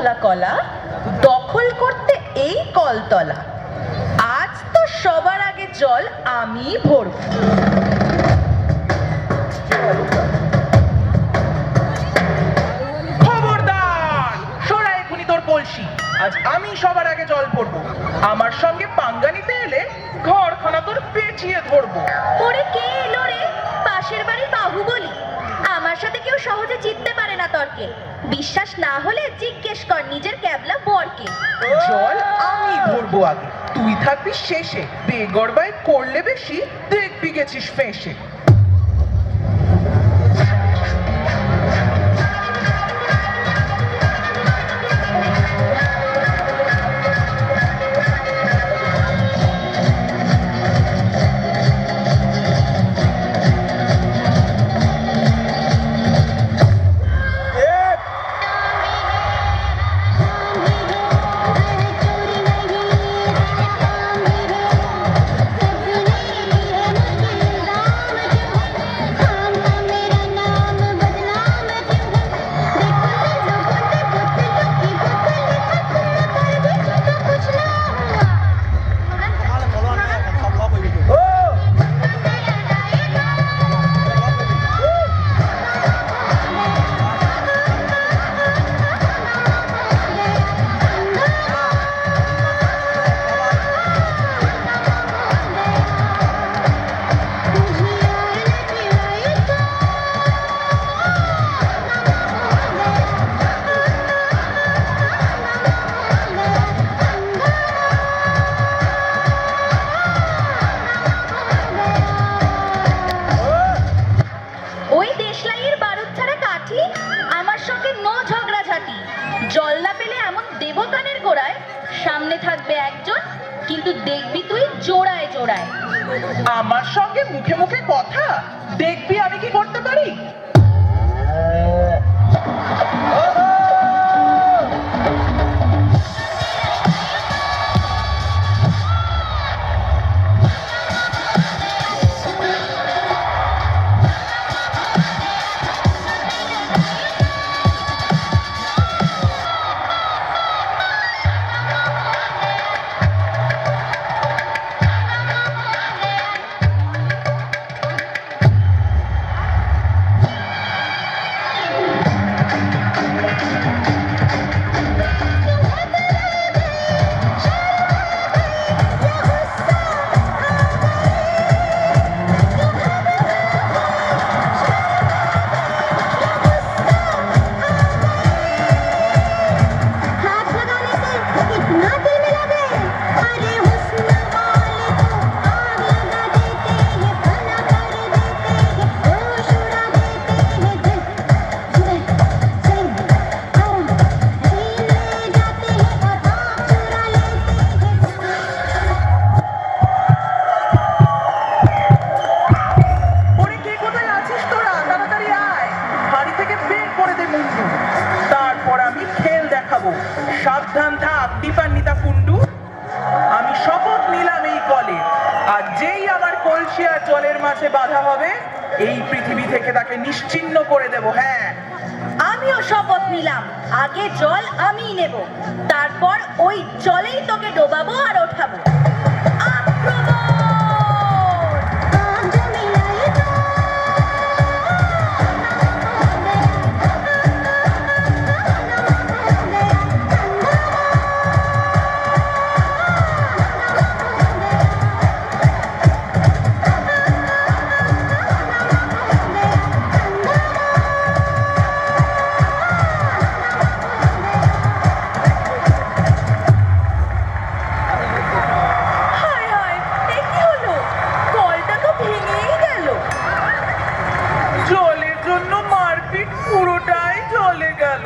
কলা দখল করতে এই কলতলা। আজ তো সবার আগে জল আমি ভরব। খবরদার, সরা এখনই তোর কলসি। আজ আমি সবার আগে জল ভরবো। আমার সঙ্গে পাঙ্গা নিতে এলে ঘরখানা তোর পেঁচিয়ে ধরবো। ওরে কে এলো রে? পাশের বাড়ির বাহুবলী। আমার সাথে কেউ সহজে জিততে পারে না তর্কে। বিশ্বাস না হলে জিজ্ঞেস কর নিজের ক্যাবলা বরকে। জল আমি ভরবো আগে, তুই থাকবি শেষে। বেগড়বাই করলে বেশি, দেখবি গেছিস ফেঁসে। জল না পেলে এমন দেবকানের গোড়ায় সামনে থাকবে একজন, কিন্তু দেখবি তুই জোড়ায় জোড়ায়। আমার সঙ্গে মুখে মুখে কথা, দেখবি আমি কি করতে পারি। সাবধান থাক দীপান্বিতা কুন্ডু। আমি শপথ নিলাম এই কলে, আর যেই আমার কলসি আর জলের মাঝে বাধা হবে, এই পৃথিবী থেকে তাকে নিশ্চিহ্ন করে দেব। হ্যাঁ, আমিও শপথ নিলাম, আগে জল আমিই নেব, তারপর ওই জলেই তোকে ডোবাবো আর ওঠাবো। জলের জন্য মারপিট পুরোটাই চলে গেল।